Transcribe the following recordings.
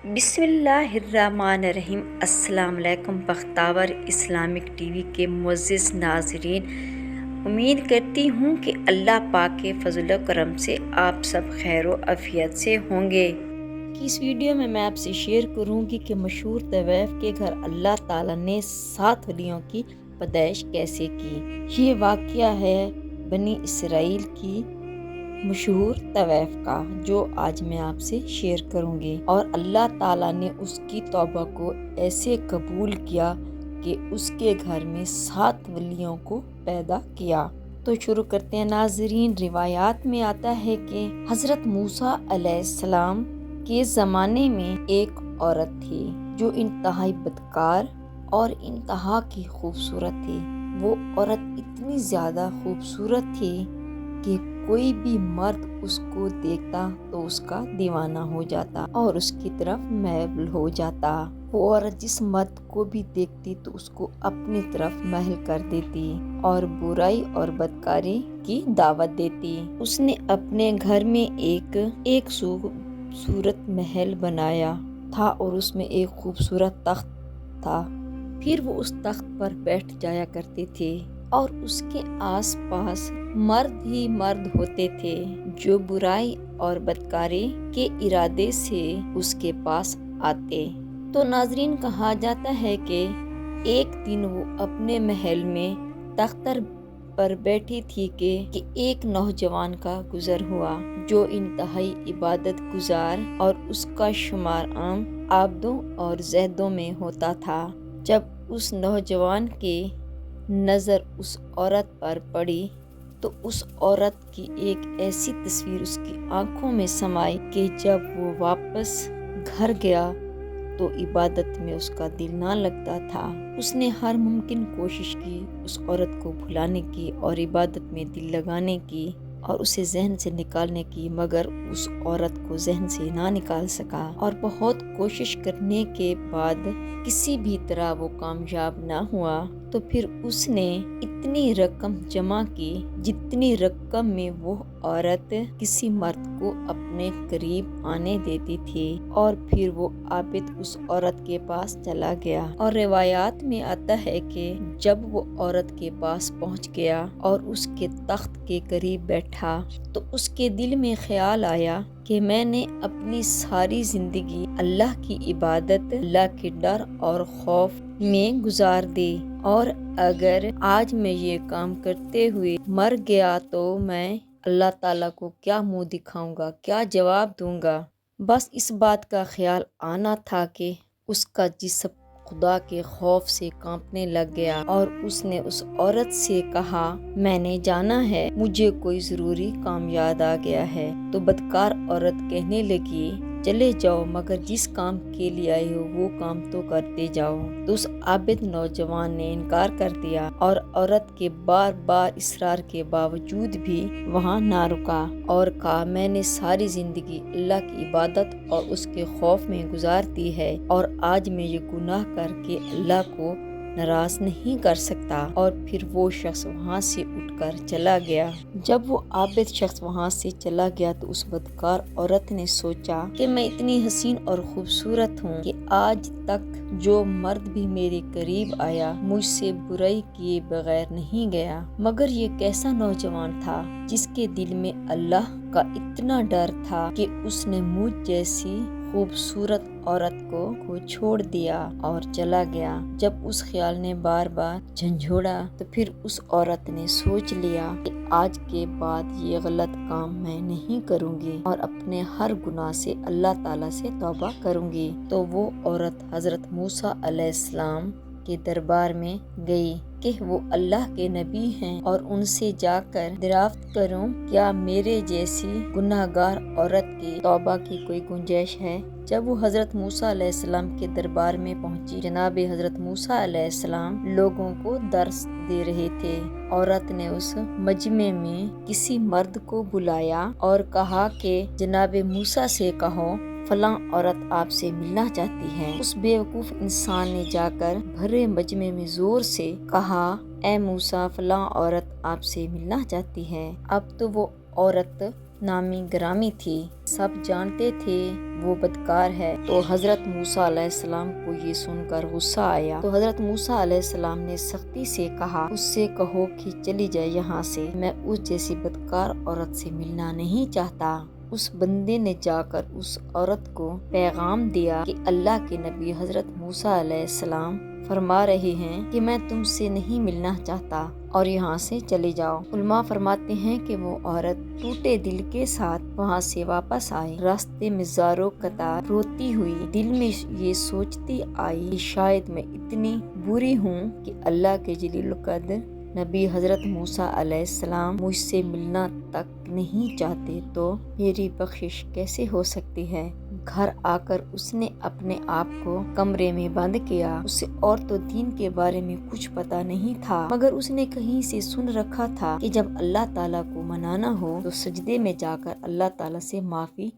بسم اللہ الرحمن الرحیم۔ السلام علیکم بختاور اسلامک ٹی وی کے معزز ناظرین، امید کرتی ہوں کہ اللہ پاک کے فضل و کرم سے آپ سب خیر و عافیت سے ہوں گے۔ اس ویڈیو میں آپ سے شیئر کروں گی کہ مشہور طویف کے گھر اللہ تعالیٰ نے 7 ولیوں کی پیدائش کیسے کی۔ یہ واقعہ ہے بنی اسرائیل کی مشہور طویف کا، جو آج میں آپ سے شیئر کروں گی، اور اللہ تعالیٰ نے اس کی توبہ کو ایسے قبول کیا کہ اس کے گھر میں 7 ولیوں کو پیدا کیا۔ تو شروع کرتے ہیں ناظرین۔ روایات میں آتا ہے کہ حضرت موسیٰ علیہ السلام کے زمانے میں ایک عورت تھی جو انتہائی بدکار اور انتہا کی خوبصورت تھی۔ وہ عورت اتنی زیادہ خوبصورت تھی کہ کوئی بھی مرد اس کو دیکھتا تو اس کا دیوانہ ہو جاتا اور اس کی طرف میل ہو جاتا۔ وہ عورت جس مرد کو بھی دیکھتی تو اس کو اپنی طرف محل کر دیتی اور برائی اور بدکاری کی دعوت دیتی۔ اس نے اپنے گھر میں ایک خوبصورت محل بنایا تھا اور اس میں ایک خوبصورت تخت تھا۔ پھر وہ اس تخت پر بیٹھ جایا کرتے تھے اور اس کے آس پاس مرد ہی مرد ہوتے تھے جو برائی اور بدکاری کے ارادے سے اس کے پاس آتے۔ تو ناظرین، کہا جاتا ہے کہ ایک دن وہ اپنے محل میں تخت پر بیٹھی تھی کہ ایک نوجوان کا گزر ہوا جو انتہائی عبادت گزار اور اس کا شمار عام عابدوں اور زاہدوں میں ہوتا تھا۔ جب اس نوجوان کی نظر اس عورت پر پڑی تو اس عورت کی ایک ایسی تصویر اس کی آنکھوں میں سمائی کہ جب وہ واپس گھر گیا تو عبادت میں اس کا دل نہ لگتا تھا۔ اس نے ہر ممکن کوشش کی اس عورت کو بھلانے کی اور عبادت میں دل لگانے کی اور اسے ذہن سے نکالنے کی، مگر اس عورت کو ذہن سے نہ نکال سکا، اور بہت کوشش کرنے کے بعد کسی بھی طرح وہ کامیاب نہ ہوا۔ تو پھر اس نے اتنی رقم جمع کی جتنی رقم میں وہ عورت کسی مرد کو اپنے قریب آنے دیتی تھی، اور پھر وہ عابد اس عورت کے پاس چلا گیا۔ اور روایات میں آتا ہے کہ جب وہ عورت کے پاس پہنچ گیا اور اس کے تخت کے قریب بیٹھا تو اس کے دل میں خیال آیا کہ میں نے اپنی ساری زندگی اللہ کی عبادت، اللہ کے ڈر اور خوف میں گزار دی، اور اگر آج میں یہ کام کرتے ہوئے مر گیا تو میں اللہ تعالیٰ کو کیا منہ دکھاؤں گا، کیا جواب دوں گا۔ بس اس بات کا خیال آنا تھا کہ اس کا جسم خدا کے خوف سے کانپنے لگ گیا، اور اس نے اس عورت سے کہا، میں نے جانا ہے، مجھے کوئی ضروری کام یاد آ گیا ہے۔ تو بدکار عورت کہنے لگی، چلے جاؤ، مگر جس کام کے لیے آئے ہو وہ کام تو کرتے جاؤ۔ تو اس عابد نوجوان نے انکار کر دیا اور عورت کے بار بار اصرار کے باوجود بھی وہاں نہ رکا، اور کہا، میں نے ساری زندگی اللہ کی عبادت اور اس کے خوف میں گزار دی ہے، اور آج میں یہ گناہ کر کے اللہ کو ناراض نہیں کر سکتا۔ اور پھر وہ شخص وہاں سے اٹھ کر چلا گیا۔ جب وہ عابد شخص وہاں سے چلا گیا تو اس بدکار عورت نے سوچا کہ میں اتنی حسین اور خوبصورت ہوں کہ آج تک جو مرد بھی میرے قریب آیا مجھ سے برائی کیے بغیر نہیں گیا، مگر یہ کیسا نوجوان تھا جس کے دل میں اللہ کا اتنا ڈر تھا کہ اس نے مجھ جیسی خوبصورت عورت کو چھوڑ دیا اور چلا گیا۔ جب اس خیال نے بار بار جھنجھوڑا تو پھر اس عورت نے سوچ لیا کہ آج کے بعد یہ غلط کام میں نہیں کروں گی اور اپنے ہر گناہ سے اللہ تعالیٰ سے توبہ کروں گی۔ تو وہ عورت حضرت موسیٰ علیہ السلام کے دربار میں گئی کہ وہ اللہ کے نبی ہیں اور ان سے جا کر دریافت کروں کیا میرے جیسی گناہ گار عورت کی توبہ کی کوئی گنجائش ہے۔ جب وہ حضرت موسیٰ علیہ السلام کے دربار میں پہنچی، جناب حضرت موسیٰ علیہ السلام لوگوں کو درس دے رہے تھے۔ عورت نے اس مجمع میں کسی مرد کو بلایا اور کہا کہ جناب موسیٰ سے کہو فلاں عورت آپ سے ملنا چاہتی ہے۔ اس بیوقوف انسان نے جا کر بھرے مجمع میں زور سے کہا، اے موسیٰ، فلاں عورت آپ سے ملنا چاہتی ہے۔ اب تو وہ عورت नामी ग्रामी थी। सब जानते थे वो बदकार है। तो हज़रत मूसा अलैहिस्सलाम को ये सुनकर गुस्सा आया। तो हज़रत मूसा अलैहिस्सलाम ने सख्ती से कहा, उससे कहो कि चली जाए यहाँ से, मैं उस जैसी बदकार औरत से मिलना नहीं चाहता। उस बंदे ने जाकर उस औरत को पैगाम दिया कि अल्लाह के नबी हज़रत मूसा अलैहिस्सलाम फरमा रहे हैं कि मैं तुमसे नहीं मिलना चाहता और यहाँ से चले जाओ। उलमा फरमाते हैं कि वो औरत टूटे दिल के साथ वहाँ से वापस आई। रास्ते में ज़ारो कतार रोती हुई दिल में ये सोचती आई कि शायद मैं इतनी बुरी हूँ कि अल्लाह के जलील कद्र नबी हज़रत मूसा अलैहिस्सलाम मुझसे मिलना तक नहीं चाहते, तो मेरी बख्शिश कैसे हो सकती है। घर आकर उसने अपने आप को कमरे में बंद किया। उसे और तो दीन के बारे में कुछ पता नहीं था, मगर उसने कहीं से सुन रखा था कि जब अल्लाह ताला को मनाना हो तो सजदे में जाकर अल्लाह ताला से माफ़ी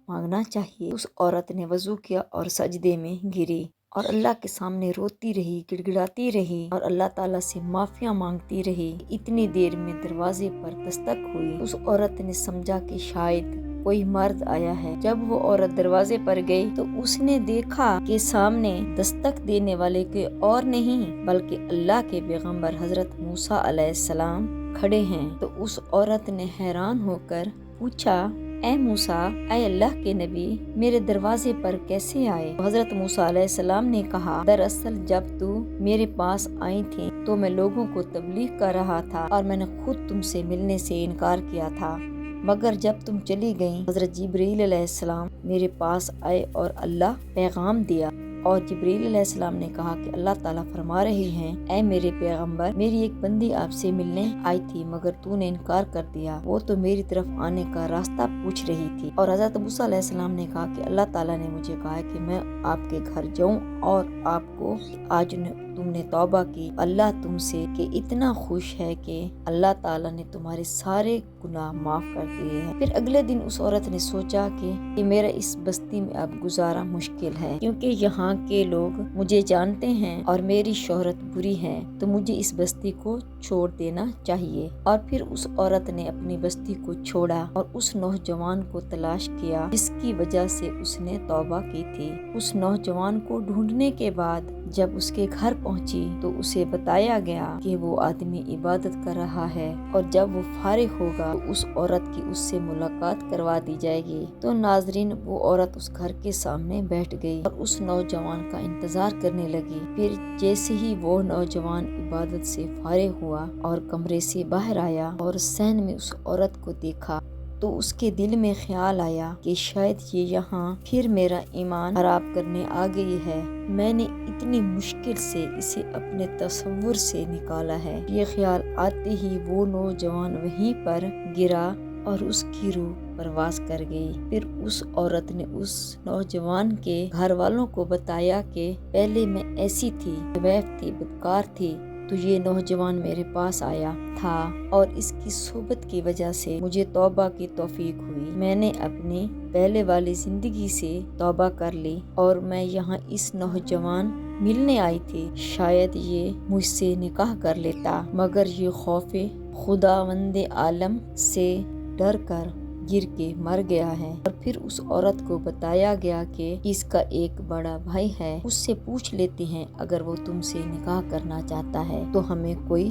मांगना चाहिए। उस औरत ने वज़ू किया और सजदे में गिरी और अल्लाह के सामने रोती रही, गिड़गिड़ाती रही और अल्लाह ताला से माफिया मांगती रही। इतनी देर में दरवाजे पर दस्तक हुई। उस औरत ने समझा कि शायद कोई मर्द आया है। जब वो औरत दरवाजे पर गई तो उसने देखा कि सामने दस्तक देने वाले कोई और नहीं बल्कि अल्लाह के पैगंबर हज़रत मूसा अलैहिस्सलाम खड़े हैं। तो उस औरत ने हैरान होकर पूछा, ऐ मूसा, ऐ अल्लाह के नबी, मेरे दरवाजे पर कैसे आए? हज़रत मूसा अलैहिस्सलाम ने कहा, दरअसल जब तू मेरे पास आई थी तो मैं लोगों को तबलीग कर रहा था और मैंने खुद तुमसे मिलने से इनकार किया था, मगर जब तुम चली गई हज़रत जिब्रील अलैहिस्सलाम मेरे पास आए और अल्लाह पैगाम दिया। और जिब्रील अलैहिस्सलाम ने कहा कि अल्लाह ताला फरमा रहे हैं, ऐ मेरे पैगंबर, मेरी एक बंदी आपसे मिलने आई थी मगर तूने इनकार कर दिया। वो तो मेरी तरफ आने का रास्ता पूछ रही थी। और हज़रत मूसा अलैहिस्सलाम ने कहा कि अल्लाह ताला ने मुझे कहा है कि मैं आपके घर जाऊं और आपको आज तुमने तौबा की, अल्लाह तुमसे कि इतना खुश है कि अल्लाह ताला ने तुम्हारे सारे गुनाह माफ कर दिए हैं। फिर अगले दिन उस औरत ने सोचा कि मेरा इस बस्ती में अब गुजारा मुश्किल है, क्योंकि यहाँ के लोग मुझे जानते हैं और मेरी शोहरत बुरी है, तो मुझे इस बस्ती को छोड़ देना चाहिए। और फिर उस औरत ने अपनी बस्ती को छोड़ा और उस नौजवान को तलाश किया जिसकी वजह से उसने तौबा की थी। उस नौजवान को ढूंढने के बाद जब उसके घर पहुंची तो उसे बताया गया कि वो आदमी इबादत कर रहा है और जब वो फारिग होगा तो उस औरत की उससे मुलाकात करवा दी जाएगी। तो नाजरीन, वो औरत उस घर के सामने बैठ गई और उस नौजवान का इंतजार करने लगी। फिर जैसे ही वो नौजवान इबादत से फारिग हुआ और कमरे से बाहर आया और सहन में उस औरत को देखा तो उसके दिल में ख्याल आया कि शायद ये यहाँ फिर मेरा ईमान खराब करने आ गई है। मैंने इतनी मुश्किल से इसे अपने तसव्वुर से निकाला है। ये ख्याल आते ही वो नौजवान वहीं पर गिरा और उसकी रूह परवास कर गई। फिर उस औरत ने उस नौजवान के घर वालों को बताया कि पहले मैं ऐसी थी, बेवकूफ थी, बदकार थी, तो ये नौजवान मेरे पास आया था और इसकी सोबत की वजह से मुझे तौबा की तौफीक हुई। मैंने अपनी पहले वाली जिंदगी से तौबा कर ली और मैं यहाँ इस नौजवान मिलने आई थी। शायद ये मुझसे निकाह कर लेता, मगर ये खौफे खुदावंदे आलम से डर कर गिर के मर गया है। और फिर उस औरत को बताया गया कि इसका एक बड़ा भाई है, उससे पूछ लेते हैं, अगर वो तुमसे निकाह करना चाहता है तो हमें कोई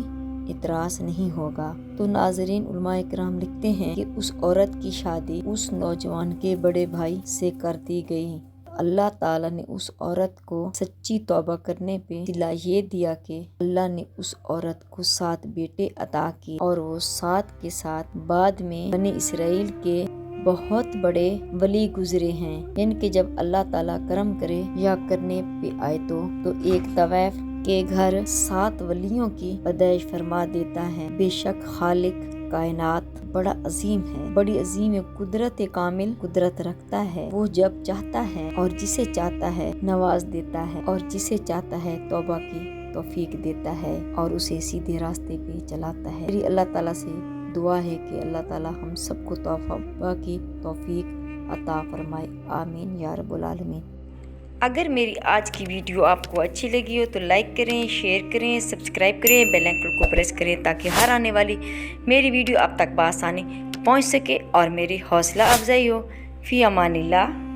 इतराज नहीं होगा। तो नाजरीन, उलमाए किराम लिखते हैं कि उस औरत की शादी उस नौजवान के बड़े भाई से कर दी गई। अल्लाह ताला ने उस औरत को सच्ची तौबा करने पे सिला ये दिया कि अल्लाह ने उस औरत को 7 बेटे अता किए और वो 7 के साथ बाद में बनी इसराइल के बहुत बड़े वली गुजरे हैं। इनके जब अल्लाह ताला करम करे या करने पे आए तो एक तवैफ के घर 7 वलियों की पैदाइश फरमा देता है। बेशक खालिक कायनात बड़ा अजीम है, बड़ी अजीम कुदरत कामिल कुदरत रखता है। वो जब चाहता है और जिसे चाहता है नवाज देता है और जिसे चाहता है तौबा की तौफीक देता है और उसे सीधे रास्ते पे चलाता है। मेरी अल्लाह ताला से दुआ है कि अल्लाह ताला हम सबको तौबा की तौफीक अता फरमाए। आमीन या रब्बुल आलमीन। अगर मेरी आज की वीडियो आपको अच्छी लगी हो तो लाइक करें, शेयर करें, सब्सक्राइब करें, बेल आइकन को प्रेस करें ताकि हर आने वाली मेरी वीडियो आप तक बआसानी تک پہنچ سکے اور میری حوصلہ افزائی ہو۔ فی امان اللہ۔